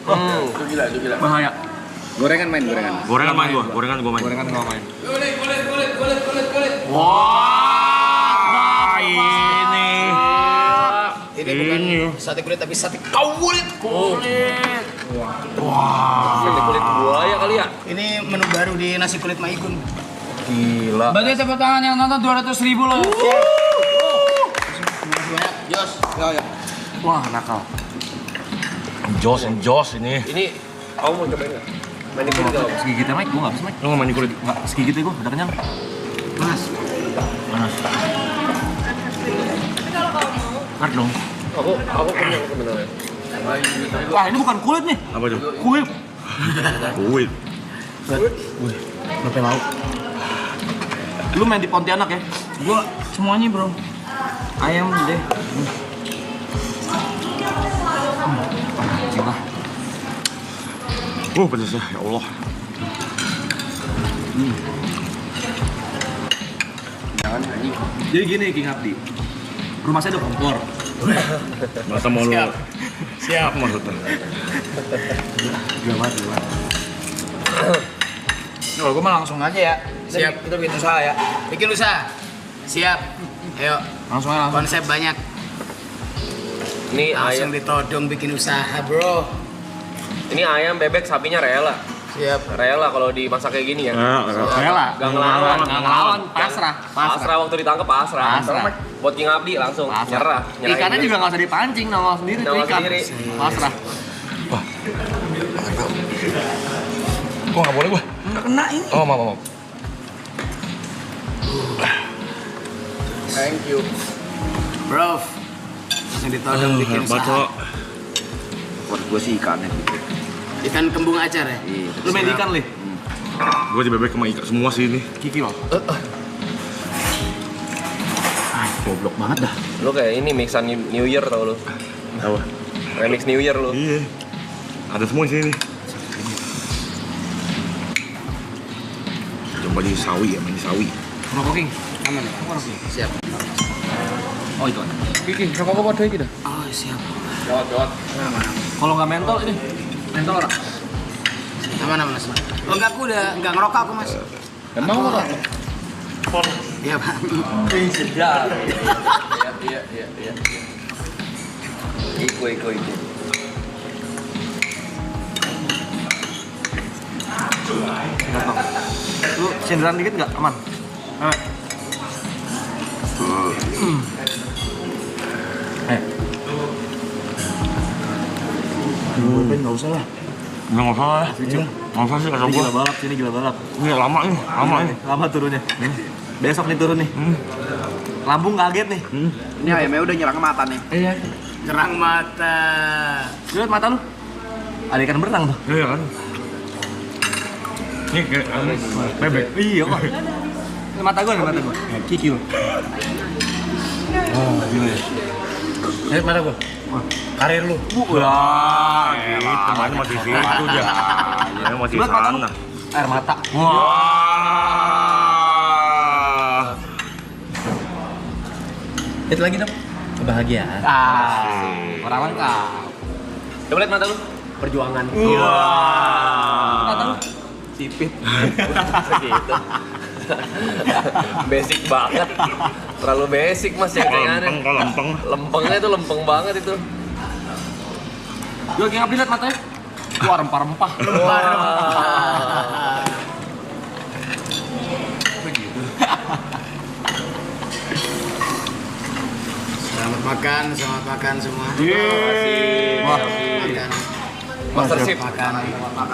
Itu gila. Bahaya. Gorengan main. Gorengan gua main. Gorengan gua main. Kulit. Wah, ini. Ini bukan sate kulit tapi sate kulit. Wah. Kulit buaya kali ya. Ini menu baru di nasi kulit Maigun. Gila. Berarti tepuk tangan yang nonton 200.000 loh. Terima kasih banyak, Jos. Ya. Wah, nakal. Jos ini. Ini kamu mau cobain nggak? Main di kulit nggak? Segigitnya Mike, gua nggak bisa Mike. Lu nggak main di kulit? Nggak, segigitnya gua udah kenyang. Mas. Panas. Cut dong. Aku kenyang sebenarnya. Wah, ini bukan kulit nih. Apa tuh? Kulit. Kulit. Wih, berapa lauk? Lu main di Pontianak ya? Gua semuanya bro. Ayam deh. Anjing lah. Pedes ya Allah. Jangan anjing. Jadi gini King Abdi. Rumah saya ada kompor. Masa mau lu? Siap maksudnya. Gawat. Kalau gue mah langsung aja ya. Siap. Kita bikin usaha ya. Bikin usaha. Siap. Ayo. Langsung aja langsung. Konsep banyak. Ini Langsung ayam. ditodong bikin usaha, bro. Ini ayam, bebek, sapinya rela. Siap. Rela kalau dimasak kayak gini ya. Rela. Gak ngelawan. Pasrah. Pasrah waktu ditangkap pasrah. Pasrah. Buat King Abdi langsung nyerah. Ikannya juga nggak usah dipancing, nongol sendiri tuh Nongol ikan. sendiri. Pasrah. Kok nggak boleh gua? Nggak kena ini. Oh, mau. Thank you. Bro. Langsung ditodong bikin usaha. Buat gua sih ikannya. Ikan kembung acar ya? Lu main ikan lih. Gua aja bebek sama ikan semua sih ini. Kiki loh. Goblok banget dah. Lu kayak ini mixan New Year tau lu. Apa? Remix New Year lu. Iya. Ada semua di sini. Coba di sawi ya, main di sawi. Rokok King. Aman ya? Siap. Oh itu ada. Kiki, rokok gua waduh gitu. Oh, siap. Gawat. Kalau nggak mentol ini. Mentol orang. Aman, Mas. Oh, enggak, aku udah enggak ngerokok aku, Mas. Emang orang. Iya, Pak. Sedap. Iya. Iko. Lu cenderan dikit nggak? Aman. Nggak usah lah. Nggak usah ya. Nggak usah sih kata Ini gua. gila balap. Ini lama nih. Lama turunnya. Besok nih turun nih. Lambung kaget nih. Ini ayamnya udah nyerang mata nih. Iya. Nyerang mata. Lihat mata lu. Ada ikan berenang tuh. Iya kan. Ini kayak bebek. Iya kok. Ini mata gua. Kiki lu. Oh, gila ya. Lihat mata gua. Karir lu. Wah, Temannya masih situ aja. Dia masih Lihat mata lu. sana. Air mata. Wah. Lihat lagi dong. Kebahagiaan. Orang lengkap. Coba lihat mata lu. Perjuangan. Mata lu. Sipit. Segitu. Basic banget. Terlalu basic Mas yang kayak aneh. Lempeng. Lempengnya itu lempeng banget itu. Gue King Abdi lihat matanya. Wah, rempah-rempah. Begitu. Selamat makan semua. Wah, Makan. Master Chef. Makan.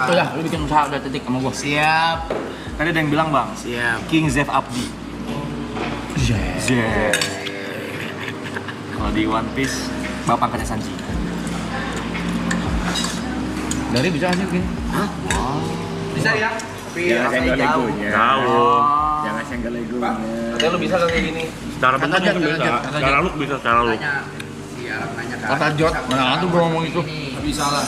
tuh ya, lu bikin usaha udah titik sama gua. Siap. Tadi ada yang bilang bang, Siap. King Zef Abdi. Zef. Kalau di One Piece, bapak angkatnya Sanji. Dari bisa hasil gini? Hah? Bisa ya? Tapi rasanya jauh. Tahu. Jangan senggol legonya. Katanya lu bisa kan kayak gini. Secara bentuk Kata mungkin Jod, bisa. kata Jod. Secara look bisa, secara look. Kata Jod, mana tuh gua ngomong itu? Bisa lah.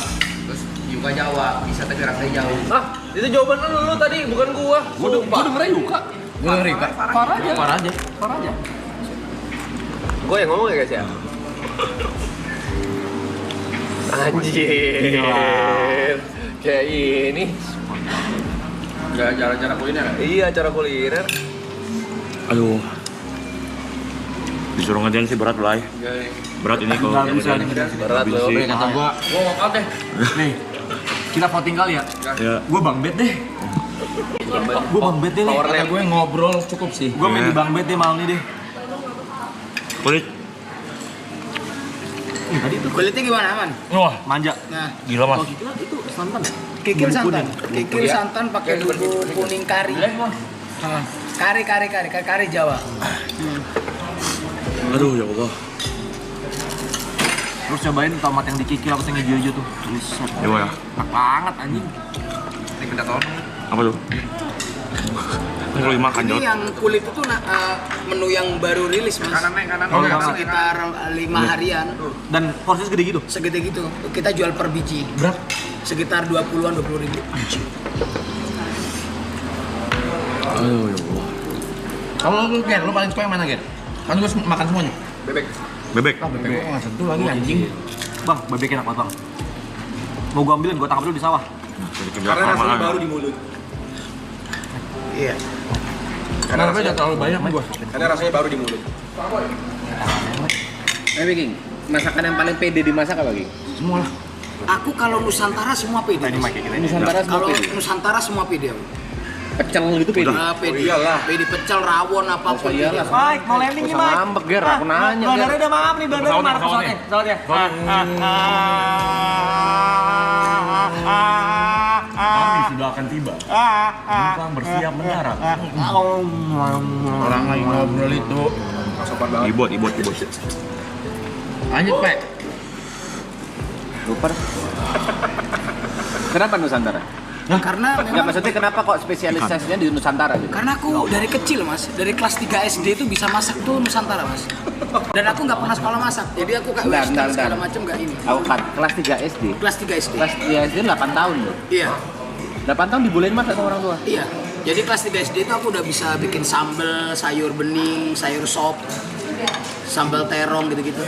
Terus juga jawab, bisa tapi rasanya jauh. Ah, itu jawaban lu tadi, bukan gua. Gua dengernya Yuka. Gue ngeri, Pak. Parah aja. Gua yang ngomong ya guys ya. Anjir. Kayak ini. Cara-cara kuliner. Iya, cara kuliner. Aduh. Disuruh ngerjain sih berat lah. Berat ini kalau Nggak bisa nih. Berat Bisa loh. sih. Kata gua walkout deh. Nih, kita voting kali ya. Ya. Gua Bang Bet deh. Gua Bang Bet deh. Power Kata nap. gue ngobrol cukup sih. Gua main di Bang Bet deh malam ini deh. Kulit. Tadi itu Kulitnya gimana, Man? wah manja. Nah, Gila mas. Oh gila itu santan. kikil Bumbu santan. kuning. Kikil santan pakai bumbu kuning kari. Ah. Kari Jawa. Aduh ya Allah. Terus cobain tomat yang dikikil apa yang hijau-hijau tuh. Buset. Gimana? Enak banget anjing. Ini kita tahu. Apa tuh? Ini kalau dimakan Ini Jod. yang kulit itu menu yang baru rilis, Mas. Kanan. Oh, kanan. Sekitar 5 harian. Dan porsinya segede gitu. Segede gitu. Kita jual per biji. Berapa? Sekitar 20 ribu. Aduh ya Allah. Kalau lu Ger, lu paling suka yang mana Ger? Kan gue makan semuanya. Bebek. Bebek. Bebek gue nggak sentuh lagi anjing. Bang, bebek enak banget bang. Mau gue ambilin, gue tangkap dulu di sawah. Jadi kerja Karena rasanya sama. baru di mulut. Iya. Karena udah terlalu banyak gue. Karena rasanya baru di mulut. King, masakan yang paling pede dimasak apa, King? Semua lah. Aku kalau Nusantara semua pede. Ini makin kita ini. Nusantara semua pede. Nusantara semua pede. Pecel gitu pede. Pede. iyalah. Pede pecel rawon apapun. iyalah. Mike, mau landing nih Mike. Ngambek Ger, aku nanya. Bandarnya udah maaf nih, bandarnya marah pesawatnya. Pesawatnya. Kami sudah akan tiba. Penumpang bersiap mendarat. Orang lagi ngobrol itu. Sopan banget. Ibot. Lanjut, Pak. Super. Kenapa Nusantara? Karena Enggak, memang maksudnya kenapa kok spesialisasinya di Nusantara gitu? karena aku dari kecil Mas, dari kelas 3 SD itu bisa masak tuh Nusantara Mas. Dan aku nggak pernah sekolah masak, jadi aku kayak Bentar. western segala macam nggak ini. Aku kan kelas 3 SD. Kelas 3 SD. Kelas 3 SD 8 tahun loh. Iya, 8 tahun dibolehin masak sama orang tua. iya. Jadi kelas 3 SD itu aku udah bisa bikin sambal, sayur bening, sayur sop, sambal terong gitu-gitu.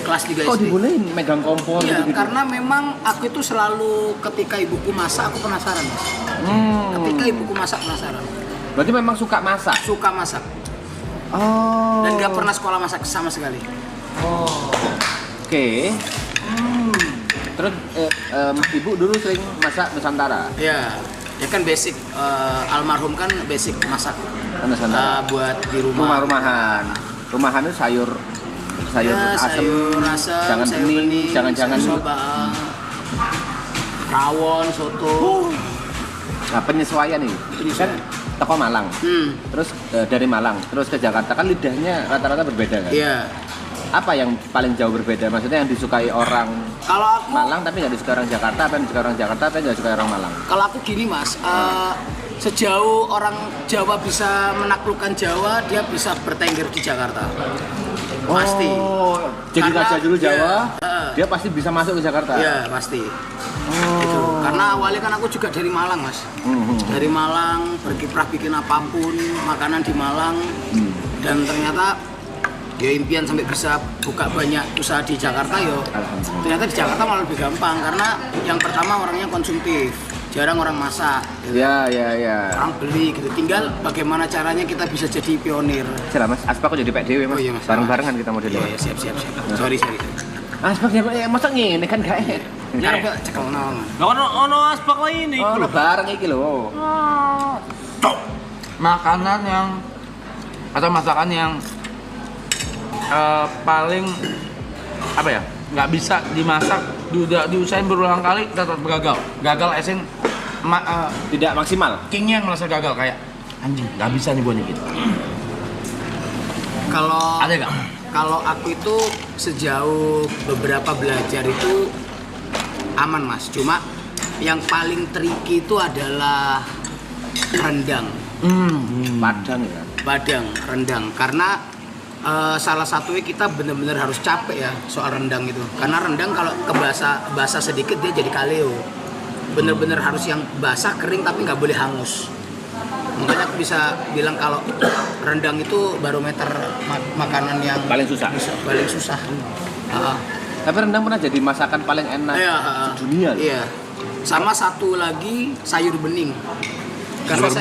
Kelas 3 Kok SD. dibolehin megang kompor Iya, gitu-gitu? karena memang aku itu selalu ketika ibuku masak aku penasaran Mas. Ketika ibuku masak penasaran. Berarti memang suka masak. Suka masak Oh. dan nggak pernah sekolah masak sama sekali. Oke. Terus ibu dulu sering masak Nusantara. Ya, ya kan basic almarhum kan basic masak Nusantara. buat di rumah. Rumah-rumahan. Rumahan itu sayur Ya, asem, sayur asem, jangan sayur bening, jangan-jangan sayur sobang, rawon, soto. Nah, penyesuaian ini. Kan toko Malang. Terus dari Malang terus ke Jakarta kan lidahnya rata-rata berbeda kan? Iya. Apa yang paling jauh berbeda? Maksudnya yang disukai orang Kalau aku Malang tapi nggak disukai orang Jakarta, apa yang disukai orang Jakarta tapi nggak disukai orang Malang? Kalau aku gini Mas, sejauh orang Jawa bisa menaklukkan Jawa, dia bisa bertengger di Jakarta. Pasti. Oh, jadi Karena raja dulu Jawa, dia- dia pasti bisa masuk ke Jakarta. Iya, pasti. Itu. Karena awalnya kan aku juga dari Malang, Mas. Dari Malang, berkiprah bikin apapun, makanan di Malang. Dan ternyata ya impian sampai bisa buka banyak usaha di Jakarta yo. Ternyata di Jakarta malah lebih gampang karena yang pertama orangnya konsumtif. Jarang orang masak. Gitu. Ya. Orang beli gitu. Tinggal bagaimana caranya kita bisa jadi pionir. Sila Mas, Aspak kok jadi PDW Mas. Oh iya, Mas. Bareng-barengan kita Iya, modelnya. iya, siap. Sorry. Aspak ya masa ngene kan gak enak. Ya, Pak, cekel nong. Gak ono aspak lagi nih. Oh, lo bareng iki lho. Makanan yang atau masakan yang paling apa ya? Nggak bisa dimasak, udah diusahain berulang kali tetap gagal. Gagal esin Tidak maksimal. kingnya yang merasa gagal kayak anjing nggak bisa nih gua nih gitu. Kalau Ada nggak? Kalau aku itu sejauh beberapa belajar itu aman Mas. Cuma yang paling tricky itu adalah rendang, Padang ya. rendang. Karena salah satunya kita benar-benar harus capek ya soal rendang itu. Karena rendang kalau basah sedikit dia jadi kaleo. Bener-bener harus yang basah kering tapi nggak boleh hangus. Makanya aku bisa bilang kalau rendang itu barometer makanan yang Paling susah. paling susah. Tapi rendang pernah jadi masakan paling enak Iya, di dunia. Iya. Sama satu lagi sayur bening. Karena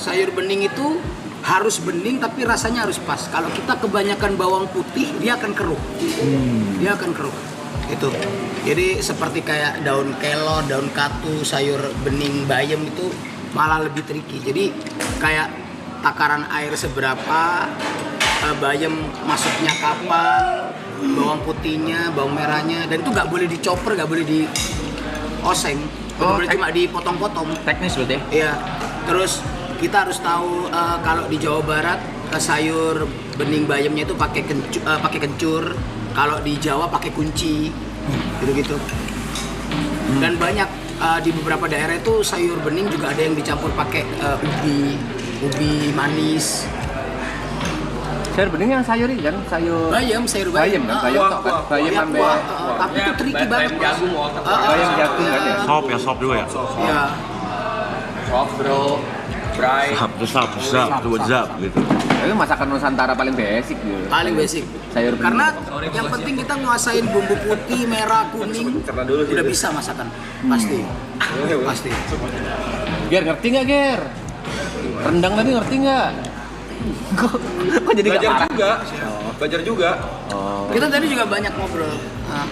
sayur bening itu harus bening tapi rasanya harus pas. Kalau kita kebanyakan bawang putih, dia akan keruh. Dia akan keruh. Itu. Jadi seperti kayak daun kelor, daun katu, sayur bening bayam itu malah lebih tricky. Jadi kayak takaran air seberapa, bayam masuknya kapan, bawang putihnya, bawang merahnya, dan itu nggak boleh dicoper, nggak boleh dioseng, boleh cuma dipotong-potong. Teknis berarti ya? Iya. Terus kita harus tahu kalau di Jawa Barat sayur bening bayamnya itu pakai kencur, kalau di Jawa pakai kunci, gitu-gitu. Dan banyak di beberapa daerah itu sayur bening juga ada yang dicampur pakai ubi manis. Sayur bening yang sayur ini kan, sayur Sayur bayam bayam. kan, bayam tok kan, bayam Iya, ambe. tapi itu tricky banget. Bayam jagung, Bayam jagung kan ya. Sop juga ya? Iya. Sop bro, fry. Sap gitu. Itu masakan Nusantara paling basic gitu. Paling basic. Sayur bening. Karena yang penting kita nguasain bumbu putih, merah, kuning, udah bisa masakan. Pasti. Pasti. Ger, ngerti nggak Ger? Rendang tadi ngerti nggak? Kok jadi nggak Belajar marah? juga. Belajar juga. Kita tadi juga banyak ngobrol. Nah,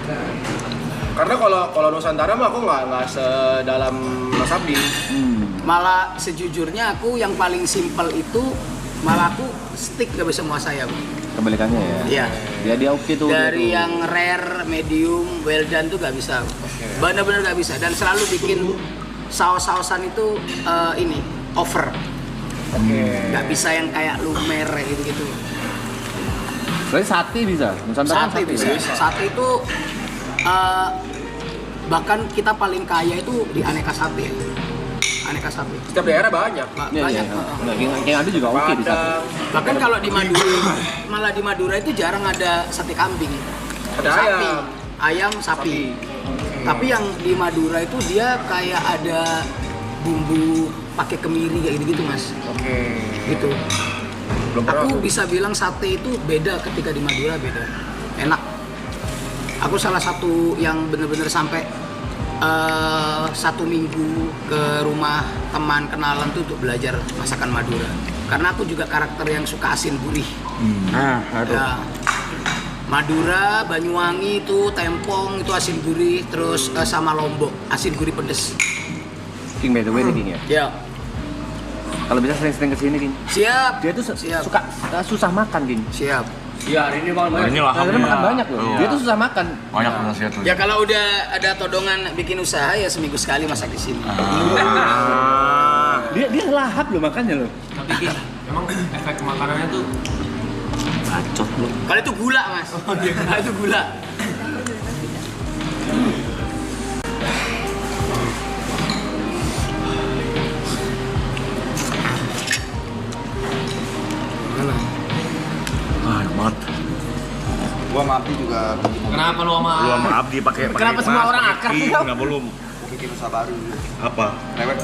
Karena kalau Nusantara mah aku nggak sedalam Mas Abdi. malah sejujurnya aku yang paling simpel itu malah aku stick gak bisa menguasai aku. Kebalikannya ya. Iya. Dia oke tuh. Dari gitu. yang rare, medium, well done tuh gak bisa. Bener-bener gak bisa. Dan selalu bikin saus-sausan itu ini over. Gak bisa yang kayak lumer gitu-gitu. Berarti sate bisa. Nusantara Sate bisa. Sate itu bahkan kita paling kaya itu di aneka sate. Aneka sate. Setiap daerah banyak. Banyak. Yang ada juga oke di sate. Padang, Bahkan kalau di Madura, malah di Madura itu jarang ada sate kambing. ada Sapi. ayam. Ayam, sapi. Tapi yang di Madura itu dia kayak ada bumbu pakai kemiri kayak gitu Mas. Gitu. Belum pernah Aku aku. bisa bilang sate itu beda ketika di Madura, beda. Enak. Aku salah satu yang bener-bener sampai 1 minggu ke rumah teman kenalan tuh untuk belajar masakan Madura. Karena aku juga karakter yang suka asin gurih. Ya. Madura, Banyuwangi itu Tempong itu asin gurih, terus sama Lombok asin gurih pedes. King by the way nih King ya. Ya. Kalau bisa sering-sering kesini King. Siap. Dia tuh Siap. suka susah makan King. Siap. Iya, hari ini makan banyak. Ini lah. Karena makan banyak loh. Dia tuh susah makan. Banyak nasihat tuh. Ya kalau udah ada todongan bikin usaha ya seminggu sekali masak di sini. Dia lahap loh makannya loh. Tapi emang efek makanannya tuh bacot lu. Kalau itu gula Mas. Kalau itu gula. Enak banget. Gua mati juga Kenapa lu sama Lu sama Abdi pakai Kenapa semua orang akrab sih, Kau? Enggak belum. bikin usaha baru. Apa? Rewet.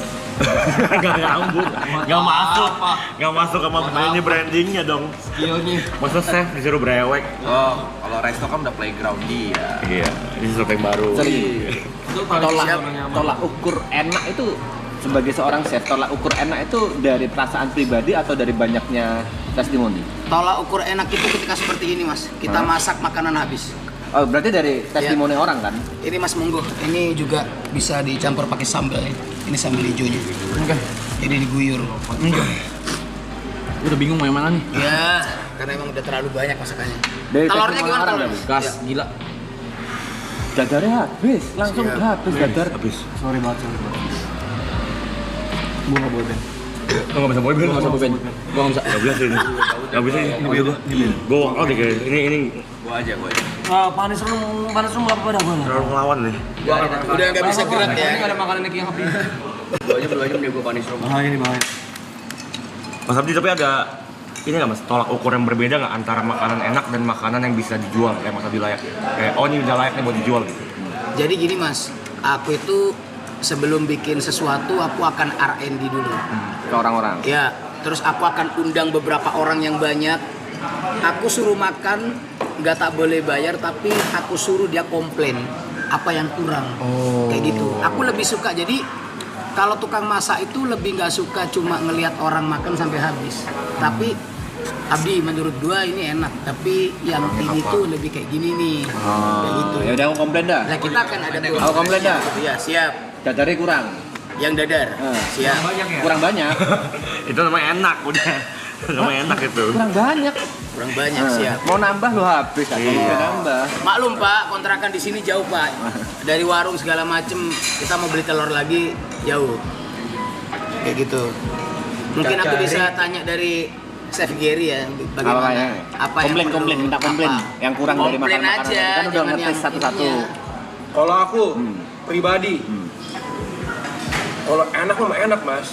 Enggak nyambung. Enggak masuk. Enggak masuk sama ini brandingnya dong. skillnya? Masa chef disuruh brewek? Oh, kalau resto kan udah playground dia. Iya, ini sesuatu yang baru. Itu paling Tolak ukur enak itu sebagai seorang chef, tolak ukur enak itu dari perasaan pribadi atau dari banyaknya testimoni? Tolak ukur enak itu ketika seperti ini Mas. Kita masak makanan habis. Oh, berarti dari testimoni orang kan? Ini Mas monggo. Ini juga bisa dicampur pakai sambal ya. Ini sambal hijaunya. Enggak. Ini diguyur. Enggak. Udah bingung mau yang mana nih? Ya, karena emang udah terlalu banyak masakannya. Dari Telurnya testimoni gimana orang telurnya? tadi? Gas, Ya. gila. Dadarnya habis, langsung Siap. habis dadar. Habis. Sorry banget. Gua nggak boleh Ben. Lu enggak bisa boyband. Gua nggak bisa Ben. Gua nggak bisa. Enggak bisa ini. Enggak bisa ini. Gua walk out deh kayak ini Gua aja. Panis rum apa pada gua? terlalu ngelawan nih. Udah nggak bisa gerak ya. Ini nggak ada makanan yang happy. Dua jam dia gua panis rumah. Bahaya ini bahaya. Mas Abdi tapi ada ini nggak mas tolak ukur yang berbeda nggak antara makanan enak dan makanan yang bisa dijual kayak Mas Abdi layak kayak oh ini udah layak nih buat dijual gitu. Jadi gini Mas, aku itu sebelum bikin sesuatu aku akan R&D dulu. Ke orang-orang. Ya, terus aku akan undang beberapa orang yang banyak. Aku suruh makan nggak tak boleh bayar, tapi aku suruh dia komplain apa yang kurang. Kayak gitu. Aku lebih suka, jadi kalau tukang masak itu lebih nggak suka cuma ngelihat orang makan sampai habis. Tapi Abdi menurut gua ini enak, tapi yang ini tuh lebih kayak gini nih. Kayak gitu. Ya udah aku komplain dah. Nah kita akan ada tuh. Aku komplain dah. Iya siap. Dadarnya kurang. Yang dadar. Siap. Kurang banyak. Itu namanya enak udah. Namanya enak itu. Kurang banyak. Kurang banyak siap. Mau nambah lo habis kan? Mau nambah. Maklum Pak, kontrakan di sini jauh Pak. Dari warung segala macem, kita mau beli telur lagi jauh. Kayak gitu. Mungkin aku bisa tanya dari Chef Gary ya, bagaimana? Apa yang komplain, minta komplain. Yang kurang dari komplain makanan aja, kan udah jangan ngetes yang satu-satu. ininya. Kalau aku pribadi, kalau enak mah enak mas.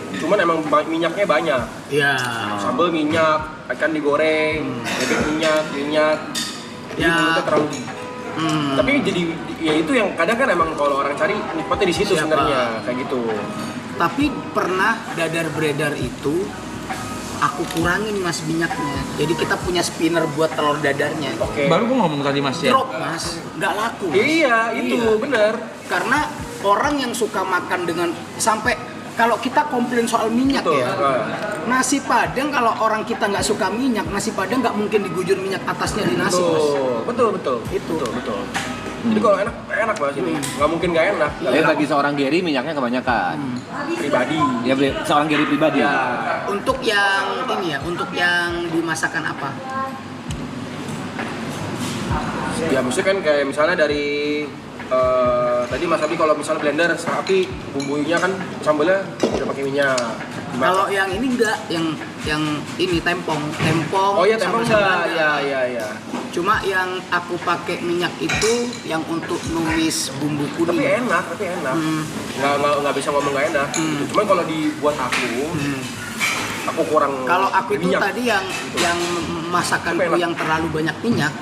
Cuman emang minyaknya banyak. Iya. Sambal minyak, ikan digoreng, bebek minyak. Jadi Ya. mulutnya terlalu. Tapi jadi ya itu yang kadang kan emang kalau orang cari nikmatnya di situ Siapa? sebenarnya kayak gitu. Tapi pernah dadar beredar itu aku kurangin mas minyaknya. Jadi kita punya spinner buat telur dadarnya. Oke. Baru gua ngomong tadi Mas ya. Drop mas, nggak laku. Mas. Iya, itu bener. Karena orang yang suka makan dengan sampai kalau kita komplain soal minyak Betul. ya, nasi padang kalau orang kita nggak suka minyak, nasi padang nggak mungkin digujur minyak atasnya di nasi mas. Betul. Itu. Betul. Jadi kalau enak mas ini, nggak mungkin nggak enak. Tapi bagi seorang Gary minyaknya kebanyakan. Pribadi. Ya seorang Gary pribadi. Ya. Untuk yang ini ya, untuk yang dimasakan apa? Ya maksudnya kan kayak misalnya dari tadi Mas Abi kalau misalnya blender sapi bumbunya kan sambalnya udah pakai minyak. Kalau yang ini enggak, yang ini tempong. Oh iya tempong sambal enggak, sambal. ya. Cuma yang aku pakai minyak itu yang untuk numis bumbu Tapi kuning. enak. Nggak bisa ngomong nggak enak. Cuman kalau dibuat aku kurang. Kalau aku itu minyak. tadi yang masakanku Enak. yang terlalu banyak minyak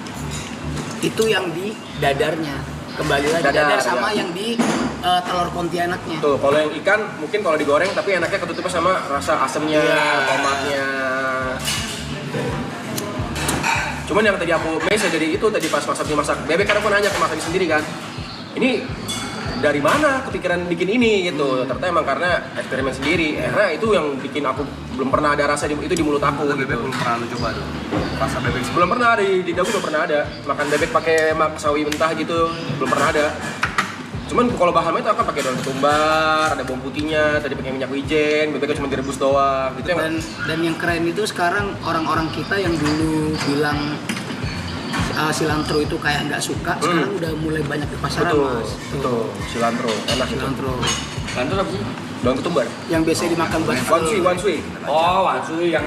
itu yang di dadarnya. Kembali lagi Dadar, dadar sama ya. yang di telur pontianaknya. Tuh, kalau yang ikan mungkin kalau digoreng tapi enaknya ketutupnya sama rasa asemnya, Iya. tomatnya. Cuman yang tadi aku mes ya dari itu tadi pas masak bebek karena aku nanya ke Mas Adi sendiri kan. Ini dari mana kepikiran bikin ini gitu. Ternyata emang karena eksperimen sendiri. Karena itu yang bikin aku belum pernah ada rasa itu di mulut aku. Bebek Gitu. belum pernah lu coba tuh. Rasa bebek Belum pernah di Dagu belum pernah ada. Makan bebek pakai sawi mentah gitu belum pernah ada. Cuman kalau bahannya itu akan pakai daun ketumbar, ada bawang putihnya, tadi pakai minyak wijen, bebeknya cuma direbus doang. Gitu yang Dan yang keren itu sekarang orang-orang kita yang dulu bilang cilantro itu kayak nggak suka, sekarang udah mulai banyak di pasaran mas. betul. Cilantro, enak itu. Cilantro Lanjut apa sih? Daun ketumbar. yang biasa dimakan buat Wanshui. Oh, wanshui yang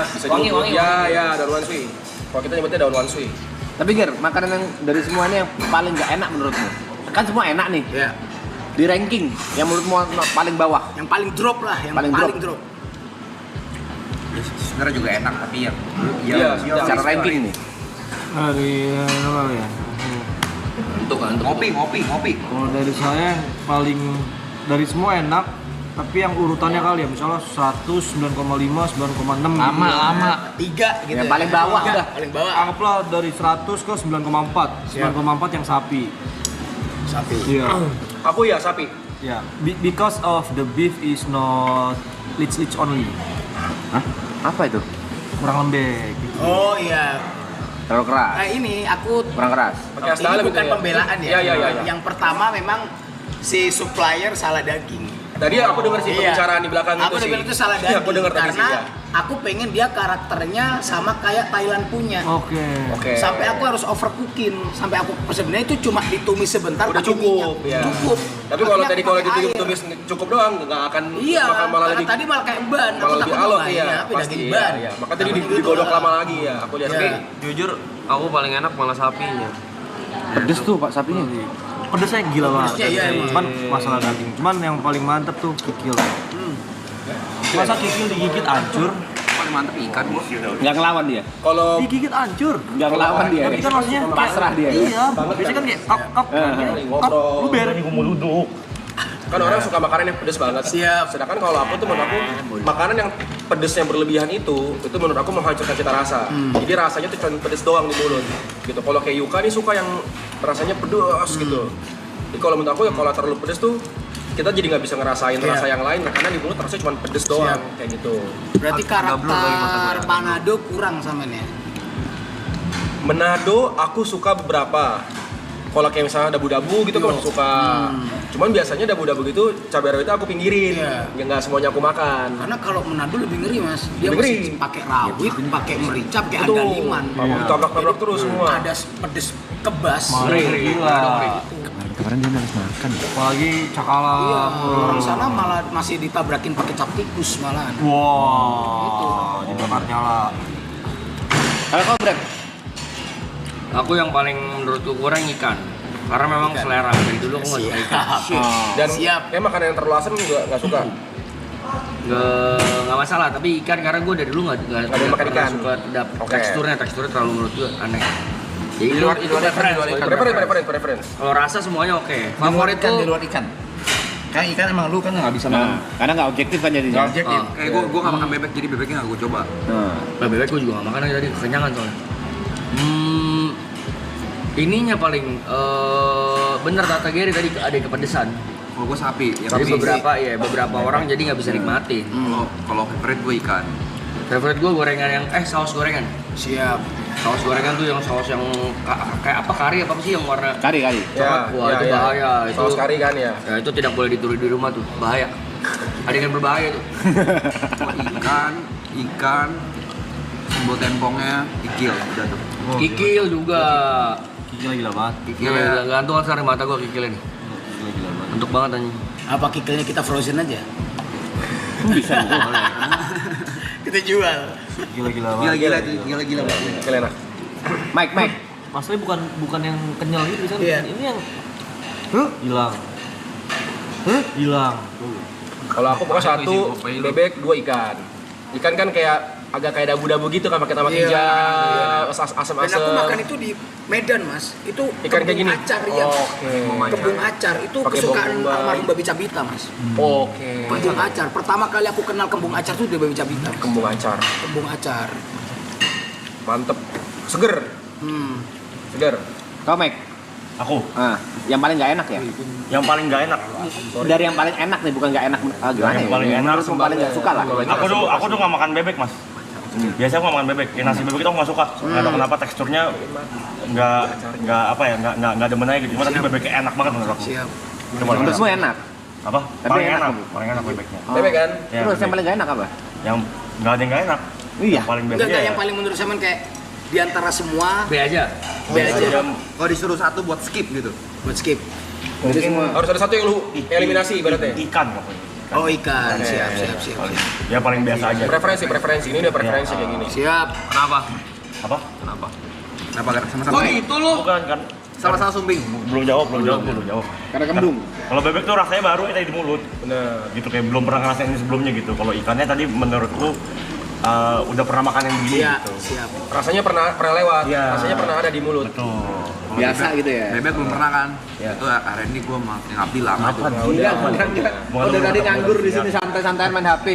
Bisa disebut ya, daun wanshui. Kalau kita nyebutnya daun wanshui. Tapi Ger, makanan yang dari semuanya yang paling nggak enak menurutmu? Kan semua enak nih. ya. Di ranking yang menurutmu paling bawah. Yang paling drop lah, yang Paling paling, drop. drop. sebenarnya juga enak tapi yang Iya, Secara ranking nih. Dari apa ya? untuk ngopi. Kalau dari saya yang paling dari semua enak, tapi yang urutannya kali ya, misalnya 100, 9,5, 9,6 Lama. 3 gitu. Yang paling bawah Tiga, udah. paling bawah. Anggaplah dari 100 ke 9,4. 9,4 yang sapi. Sapi. Iya. Aku ya sapi. Ya, because of the beef is not leach only. Hah? Apa itu? Kurang lembek gitu. Oh iya. Terlalu keras. Ini aku Kurang keras. Pakai ini asdalam bukan gitu ya? pembelaan ya. Iya. Yang pertama memang si supplier salah daging. Tadi aku dengar sih pembicaraan di belakang Aku itu sih. dengar itu salah Iya, daging aku dengar tadi sih karena ya. aku pengen dia karakternya sama kayak Thailand punya. Oke. Oke. Sampai aku harus overcooking, sampai aku sebenarnya itu cuma ditumis sebentar Udah pakai cukup, minyak. ya. Cukup. Tapi kalau Akhirnya tadi aku kalau pakai air. ditumis cukup doang nggak akan Iya, malah karena lebih tadi malah kayak ban. Aku malah lebih takut alot lainnya, ya tapi pasti daging ya, ban. ya. Maka tadi Takut digodok gitu lama lah. lagi ya aku lihat. Ya. Tapi Jujur aku paling enak malah sapinya. Pedes tuh Pak sapinya. Pedesnya gila banget. Pedesnya iya, emang. Cuman masalah daging. Cuman yang paling mantep tuh kikil. Masa kikil digigit hancur? Paling mantep ikan bos. Nggak ngelawan dia. kalau Digigit hancur. Nggak ngelawan dia. Tapi kan maksudnya kayak- pasrah dia. Iya, biasanya kan kayak kap ngobrol. luber. kalau Kan orang suka makanan yang pedes banget. Siap. Sedangkan kalau aku tuh menurut aku makanan yang pedesnya berlebihan itu menurut aku menghancurkan cita rasa. Jadi rasanya tuh cuma pedes doang di mulut. Gitu. Kalau kayak Yuka nih suka yang rasanya pedes gitu. Jadi kalau menurut aku ya kalau terlalu pedes tuh kita jadi nggak bisa ngerasain rasa yang lain karena di mulut rasanya cuma pedes doang kayak gitu. Berarti karakter Manado kurang sama nih. Manado aku suka beberapa. Kalau kayak misalnya dabu-dabu gitu aku suka. Cuman biasanya dabu-dabu gitu cabai rawit itu aku pinggirin. Ya nggak semuanya aku makan. Karena kalau Manado lebih ngeri mas, dia Lebih masih ngeri. pakai rawit, pakai merica, pakai Betul. andaliman. Tabrak-tabrak terus semua. Ada pedes kebas. Gila. Kemarin dia harus makan. Apalagi cakalang. Iya, orang sana malah masih ditabrakin pakai cap tikus malahan. Wah, dibakar nyala. Kalau kau Brek, Aku yang paling menurutku kurang ikan. Karena memang selera dari dulu aku nggak suka ikan. Dan Siap. kayak makanan yang terlalu asam juga nggak suka. Nggak masalah, tapi ikan karena gue dari dulu nggak Nggak makan pernah ikan. suka Oke. teksturnya terlalu menurut gue aneh. Jadi Di luar ikan, preference. Kalau rasa semuanya oke. Favorit Favorit kan tuh di luar ikan. Kan ikan emang lu kan nggak bisa makan. karena nggak objektif kan jadinya. Nggak objektif. Oh. Gue nggak makan bebek, jadi bebeknya nggak gue coba. Nah, bebek gue juga gak makan tadi, kekenyangan soalnya. Ininya paling bener kata Gary tadi ada kepedesan. Kalau gue sapi, ya Jadi tapi beberapa orang jadi nggak bisa nikmatin. kalau favorite gue ikan. Favorite gue gorengan yang saus gorengan. Siap. Saus gorengan tuh yang saus yang kayak apa kari apa sih yang warna Kari. coklat. Wah, itu bahaya. Itu Saus kari kan ya. ya, itu tidak boleh ditulis di rumah tuh, bahaya. Ada yang berbahaya tuh. Ikan, sambal tempongnya, kikil, udah tuh. Kikil juga. Gila banget. Kikil ya, gantung asar mata gue kikilnya nih. Gila banget. Untuk banget anjing. Apa kikilnya kita frozen aja? Bisa. Kita jual. Gila banget. Gila banget. Kalian enak. Mike. Masalahnya bukan yang kenyal gitu kan. Iya. Ini yang hilang. Hilang. Kalau aku pokoknya satu bebek, 2 ikan. Ikan kan agak kayak dabu-dabu gitu kan pakai tomat Iya. hijau, Dan asam-asam. aku makan itu di Medan mas. Itu Ikan kayak kembung gini. acar ya. Oke. Kembung acar itu Pakai kesukaan bawang bombay. almarhum Babi Cabita mas. Oke. Kembung acar. Pertama kali aku kenal kembung acar itu dari Babi Cabita. Mas. Kembung acar. Kembung acar. Mantep. Seger. Seger. Kau Mike. Aku Yang paling nggak enak ya? yang paling nggak enak. Dari yang paling enak nih, bukan nggak enak. Gimana Yang ya? paling enak Menurut yang paling nggak suka lah. Aku tuh nggak makan bebek mas. Biasanya aku nggak makan bebek. Nasi bebek itu aku nggak suka. Nggak tahu kenapa teksturnya nggak apa ya nggak demen aja gitu. Cuma tapi bebeknya enak banget menurut aku. Siap. Menurutmu enak? Apa? Tapi Paling enak, enak. Bu. Paling enak bebeknya. Bebek kan? Ya, Terus yang bebek. paling nggak enak apa? Yang nggak ada yang nggak enak. Iya. Yang paling best Enggak ya. yang paling menurut saya kayak di antara semua B aja. B aja Kalau disuruh satu buat skip gitu. buat skip. Jadi semua. Harus ada satu yang lu eliminasi ibaratnya. Ikan pokoknya. Oh ikan, siap. Ya paling biasa aja. Preferensi ini udah preferensi kayak gini. Siap. Kenapa? Apa? Kenapa? Kenapa sama-sama? Kok gitu lu? Bukan kan. Sama-sama sumbing. Belum jawab. Karena kembung. Kalau bebek tuh rasanya baru tadi di mulut. Bener. Gitu kayak belum pernah ngerasain ini sebelumnya gitu. Kalau ikannya tadi menurutku udah pernah makan yang begini Iya, gitu. siap. Rasanya pernah lewat. Iya. Rasanya pernah ada di mulut. Betul. Biasa gitu ya? Bebek belum pernah kan? Ya. Itu hari ini gue nggak bilang. Apa? Udah tadi nganggur di sini santai-santai main HP.